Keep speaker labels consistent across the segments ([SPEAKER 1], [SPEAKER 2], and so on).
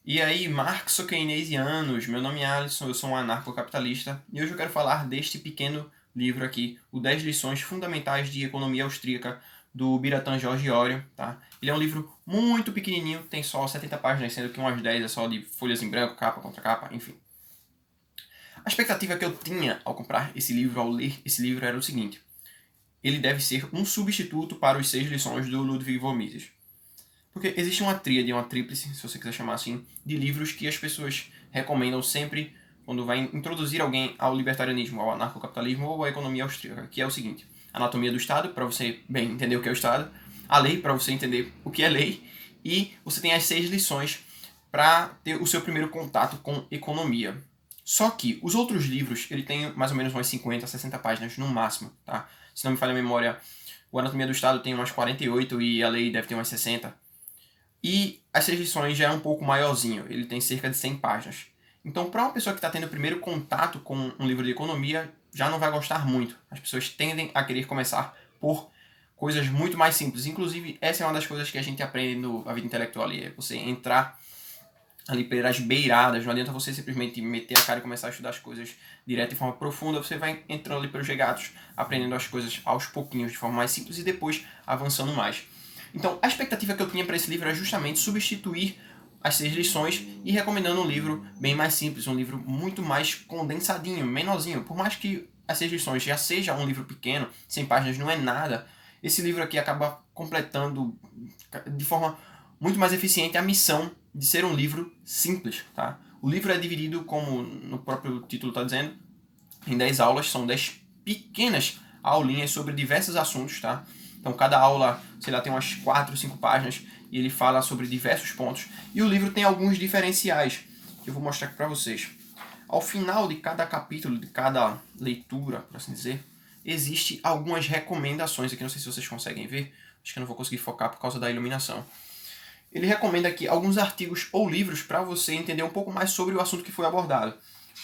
[SPEAKER 1] E aí, marxo-keynesianos, meu nome é Alisson, eu sou um anarcocapitalista e hoje eu quero falar deste pequeno livro aqui, o 10 lições fundamentais de economia austríaca, do Biratan Jorge Ório, tá? Ele é um livro muito pequenininho, tem só 70 páginas, sendo que umas 10 é só de folhas em branco, capa contra capa, enfim. A expectativa que eu tinha ao comprar esse livro, ao ler esse livro, era o seguinte: ele deve ser um substituto para os 6 lições do Ludwig von Mises. Porque existe uma tríade, uma tríplice, se você quiser chamar assim, de livros que as pessoas recomendam sempre quando vai introduzir alguém ao libertarianismo, ao anarcocapitalismo ou à economia austríaca, que é o seguinte: Anatomia do Estado, para você bem entender o que é o Estado, a lei, para você entender o que é lei, e você tem as 6 lições para ter o seu primeiro contato com economia. Só que os outros livros, ele tem mais ou menos umas 50, 60 páginas no máximo, tá? Se não me falha a memória, o Anatomia do Estado tem umas 48 e a lei deve ter umas 60. E as 6 lições já é um pouco maiorzinho, ele tem cerca de 100 páginas. Então, para uma pessoa que está tendo o primeiro contato com um livro de economia, já não vai gostar muito. As pessoas tendem a querer começar por coisas muito mais simples. Inclusive, essa é uma das coisas que a gente aprende na vida intelectual ali, é você entrar ali pelas beiradas. Não adianta você simplesmente meter a cara e começar a estudar as coisas direto de forma profunda. Você vai entrando ali pelos regatos, aprendendo as coisas aos pouquinhos, de forma mais simples e depois avançando mais. Então, a expectativa que eu tinha para esse livro era justamente substituir as 6 lições e recomendando um livro bem mais simples, um livro muito mais condensadinho, menorzinho. Por mais que as 6 lições já seja um livro pequeno, 100 páginas não é nada, esse livro aqui acaba completando de forma muito mais eficiente a missão de ser um livro simples. Tá? O livro é dividido, como no próprio título está dizendo, em 10 aulas, são 10 pequenas aulinhas sobre diversos assuntos, tá? Então cada aula, sei lá, tem umas 4, 5 páginas e ele fala sobre diversos pontos. E o livro tem alguns diferenciais que eu vou mostrar aqui para vocês. Ao final de cada capítulo, de cada leitura, por assim dizer, existe algumas recomendações aqui, não sei se vocês conseguem ver, acho que eu não vou conseguir focar por causa da iluminação. Ele recomenda aqui alguns artigos ou livros para você entender um pouco mais sobre o assunto que foi abordado.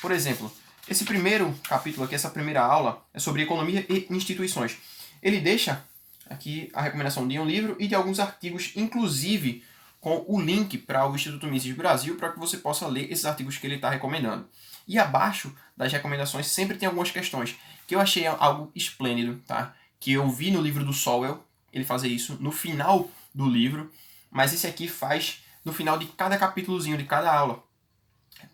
[SPEAKER 1] Por exemplo, esse primeiro capítulo aqui, essa primeira aula, é sobre economia e instituições. Ele deixa aqui a recomendação de um livro e de alguns artigos, inclusive com o link para o Instituto Mises Brasil, para que você possa ler esses artigos que ele está recomendando. E abaixo das recomendações sempre tem algumas questões que eu achei algo esplêndido, tá? Que eu vi no livro do Sowell, ele fazer isso no final do livro, mas esse aqui faz no final de cada capítulozinho de cada aula.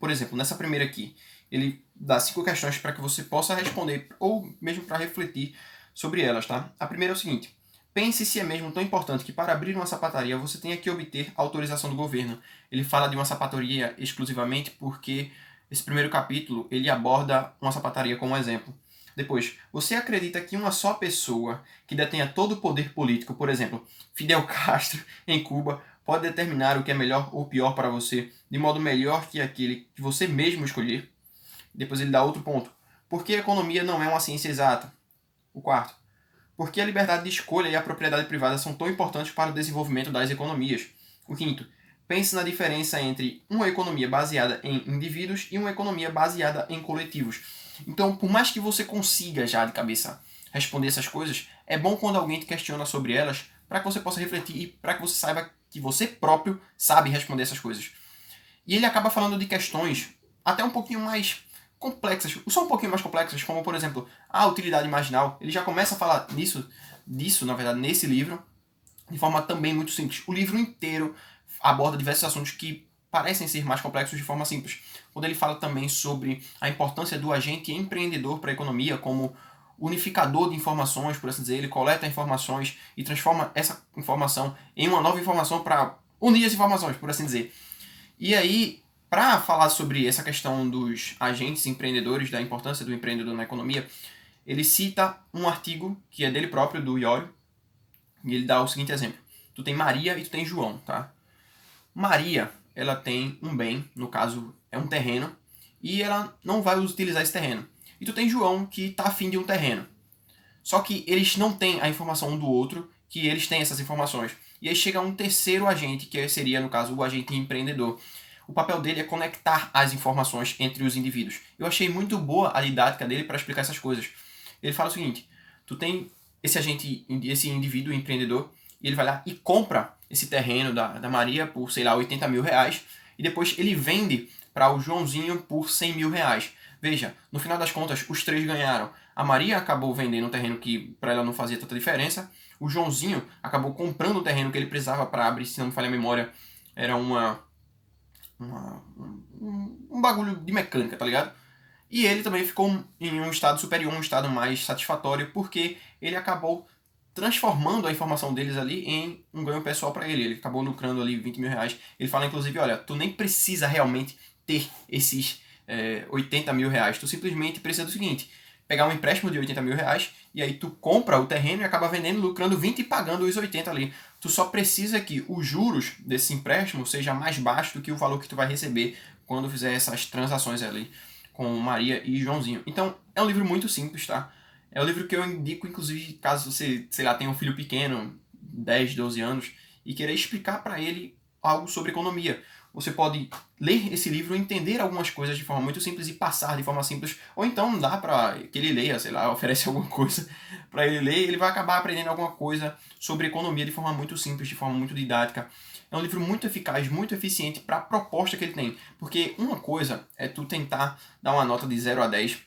[SPEAKER 1] Por exemplo, nessa primeira aqui, ele dá 5 questões para que você possa responder ou mesmo para refletir sobre elas, tá? A primeira é o seguinte: pense se é mesmo tão importante que para abrir uma sapataria você tenha que obter autorização do governo. Ele fala de uma sapataria exclusivamente porque esse primeiro capítulo ele aborda uma sapataria como exemplo. Depois, você acredita que uma só pessoa que detenha todo o poder político, por exemplo, Fidel Castro em Cuba, pode determinar o que é melhor ou pior para você, de modo melhor que aquele que você mesmo escolher? Depois ele dá outro ponto. Por que a economia não é uma ciência exata? O quarto. Por que a liberdade de escolha e a propriedade privada são tão importantes para o desenvolvimento das economias? O quinto. Pense na diferença entre uma economia baseada em indivíduos e uma economia baseada em coletivos. Então, por mais que você consiga já de cabeça responder essas coisas, é bom quando alguém te questiona sobre elas para que você possa refletir e para que você saiba que você próprio sabe responder essas coisas. E ele acaba falando de questões até um pouquinho mais complexas, só um pouquinho mais complexas, como por exemplo a utilidade marginal. Ele já começa a falar disso na verdade, nesse livro, de forma também muito simples. O livro inteiro aborda diversos assuntos que parecem ser mais complexos de forma simples. Quando ele fala também sobre a importância do agente empreendedor para a economia como unificador de informações, por assim dizer, ele coleta informações e transforma essa informação em uma nova informação para unir as informações, por assim dizer. E aí, para falar sobre essa questão dos agentes empreendedores, da importância do empreendedor na economia, ele cita um artigo que é dele próprio, do Iório, e ele dá o seguinte exemplo. Tu tem Maria e tu tem João, tá? Maria, ela tem um bem, no caso é um terreno, e ela não vai utilizar esse terreno. E tu tem João, que está afim de um terreno. Só que eles não têm a informação um do outro, que eles têm essas informações. E aí chega um terceiro agente, que seria, no caso, o agente empreendedor. O papel dele é conectar as informações entre os indivíduos. Eu achei muito boa a didática dele para explicar essas coisas. Ele fala o seguinte: tu tem esse agente, esse indivíduo empreendedor, e ele vai lá e compra esse terreno da Maria por, sei lá, 80 mil reais, e depois ele vende para o Joãozinho por 100 mil reais. Veja, no final das contas, os três ganharam. A Maria acabou vendendo um terreno que para ela não fazia tanta diferença. O Joãozinho acabou comprando o terreno que ele precisava para abrir, se não me falha a memória, era um bagulho de mecânica, tá ligado? E ele também ficou em um estado superior, um estado mais satisfatório, porque ele acabou transformando a informação deles ali em um ganho pessoal para ele. Ele acabou lucrando ali 20 mil reais. Ele fala, inclusive, olha, tu nem precisa realmente ter esses 80 mil reais. Tu simplesmente precisa do seguinte, pegar um empréstimo de 80 mil reais e aí tu compra o terreno e acaba vendendo, lucrando 20 e pagando os 80 ali. Tu só precisa que os juros desse empréstimo seja mais baixo do que o valor que tu vai receber quando fizer essas transações ali com Maria e Joãozinho. Então, é um livro muito simples, tá? É um livro que eu indico, inclusive, caso você, sei lá, tenha um filho pequeno, 10, 12 anos, e queira explicar para ele algo sobre economia. Você pode ler esse livro, entender algumas coisas de forma muito simples e passar de forma simples, ou então dá para que ele leia, sei lá, oferece alguma coisa para ele ler, ele vai acabar aprendendo alguma coisa sobre economia de forma muito simples, de forma muito didática. É um livro muito eficaz, muito eficiente para a proposta que ele tem, porque uma coisa é tu tentar dar uma nota de 0 a 10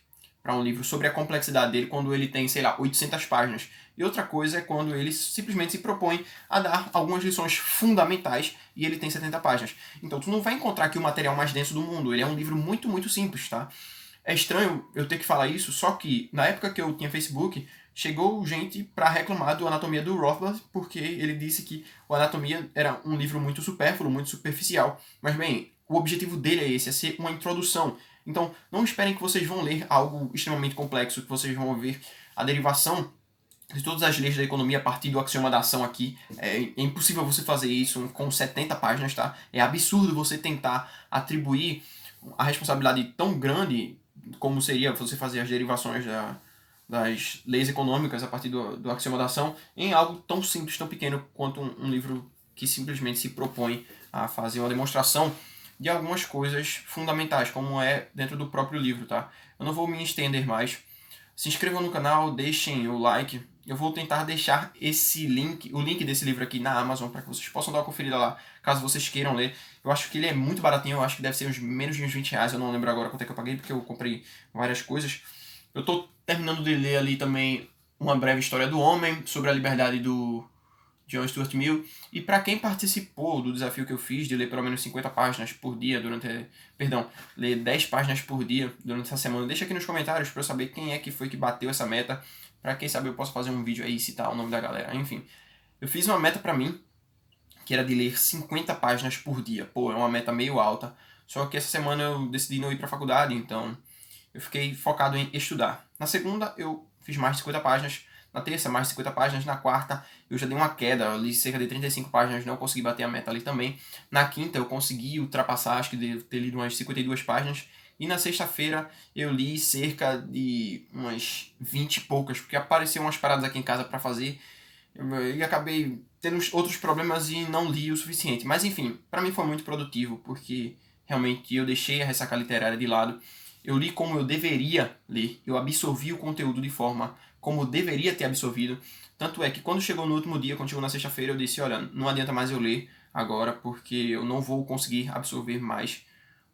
[SPEAKER 1] para um livro sobre a complexidade dele quando ele tem, sei lá, 800 páginas. E outra coisa é quando ele simplesmente se propõe a dar algumas lições fundamentais e ele tem 70 páginas. Então tu não vai encontrar aqui o material mais denso do mundo, ele é um livro muito, muito simples, tá? É estranho eu ter que falar isso, só que na época que eu tinha Facebook, chegou gente para reclamar do Anatomia do Rothbard, porque ele disse que o Anatomia era um livro muito supérfluo, muito superficial. Mas bem, o objetivo dele é esse, é ser uma introdução. Então, não esperem que vocês vão ler algo extremamente complexo, que vocês vão ver a derivação de todas as leis da economia a partir do axioma da ação aqui. É impossível você fazer isso com 70 páginas, tá? É absurdo você tentar atribuir a responsabilidade tão grande como seria você fazer as derivações das leis econômicas a partir do axioma da ação em algo tão simples, tão pequeno quanto um livro que simplesmente se propõe a fazer uma demonstração de algumas coisas fundamentais, como é dentro do próprio livro, tá? Eu não vou me estender mais. Se inscrevam no canal, deixem o like. Eu vou tentar deixar o link desse livro aqui na Amazon, para que vocês possam dar uma conferida lá, caso vocês queiram ler. Eu acho que ele é muito baratinho, eu acho que deve ser menos de uns 20 reais, eu não lembro agora quanto é que eu paguei, porque eu comprei várias coisas. Eu estou terminando de ler ali também Uma Breve História do Homem, sobre a liberdade do John Stuart Mill. E para quem participou do desafio que eu fiz de ler pelo menos 50 páginas por dia ler 10 páginas por dia durante essa semana, deixa aqui nos comentários para eu saber quem é que foi que bateu essa meta, para quem sabe eu posso fazer um vídeo aí e citar o nome da galera. Enfim, eu fiz uma meta para mim, que era de ler 50 páginas por dia. Pô, é uma meta meio alta, só que essa semana eu decidi não ir para a faculdade, então eu fiquei focado em estudar. Na segunda eu fiz mais de 50 páginas, na terça mais de 50 páginas, na quarta eu já dei uma queda, eu li cerca de 35 páginas, não consegui bater a meta ali também. Na quinta eu consegui ultrapassar, acho que devo ter lido umas 52 páginas. E na sexta-feira eu li cerca de umas 20 e poucas, porque apareceram umas paradas aqui em casa para fazer e acabei tendo outros problemas e não li o suficiente. Mas enfim, para mim foi muito produtivo, porque realmente eu deixei a ressaca literária de lado. Eu li como eu deveria ler, eu absorvi o conteúdo de forma como eu deveria ter absorvido. Tanto é que quando chegou no último dia, quando chegou na sexta-feira, eu disse, olha, não adianta mais eu ler agora, porque eu não vou conseguir absorver mais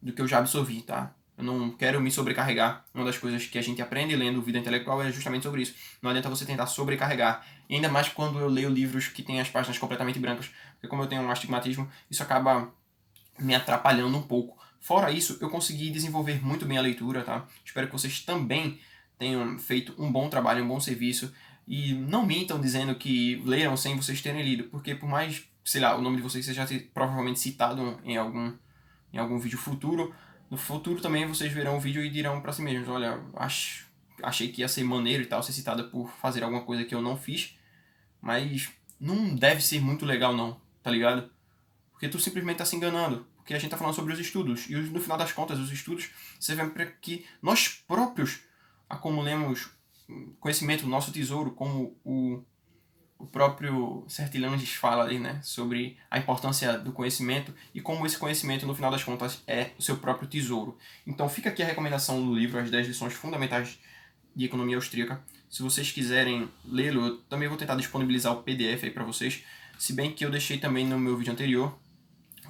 [SPEAKER 1] do que eu já absorvi, tá? Eu não quero me sobrecarregar. Uma das coisas que a gente aprende lendo Vida Intelectual é justamente sobre isso. Não adianta você tentar sobrecarregar. E ainda mais quando eu leio livros que têm as páginas completamente brancas. Porque como eu tenho um astigmatismo, isso acaba me atrapalhando um pouco. Fora isso, eu consegui desenvolver muito bem a leitura, tá? Espero que vocês também tenham feito um bom trabalho, um bom serviço. E não mintam dizendo que leram sem vocês terem lido. Porque por mais, sei lá, o nome de vocês seja provavelmente citado em algum vídeo futuro, no futuro também vocês verão o vídeo e dirão pra si mesmos, olha, achei que ia ser maneiro e tal, ser citada por fazer alguma coisa que eu não fiz, mas não deve ser muito legal não, tá ligado? Porque tu simplesmente tá se enganando, porque a gente tá falando sobre os estudos, e no final das contas os estudos servem para que nós próprios acumulemos conhecimento, nosso tesouro, como o próprio Sertilanges fala ali, né, sobre a importância do conhecimento e como esse conhecimento, no final das contas, é o seu próprio tesouro. Então fica aqui a recomendação do livro, As 10 Lições Fundamentais de Economia Austríaca. Se vocês quiserem lê-lo, eu também vou tentar disponibilizar o PDF aí para vocês, se bem que eu deixei também no meu vídeo anterior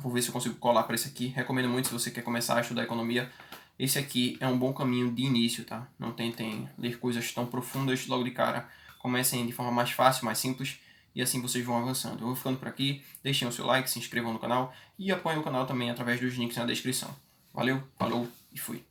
[SPEAKER 1] Vou ver se eu consigo colar para esse aqui. Recomendo muito se você quer começar a estudar economia. Esse aqui é um bom caminho de início, tá? Não tentem ler coisas tão profundas logo de cara. Comecem de forma mais fácil, mais simples, e assim vocês vão avançando. Eu vou ficando por aqui. Deixem o seu like, se inscrevam no canal e apoiem o canal também através dos links na descrição. Valeu, falou e fui.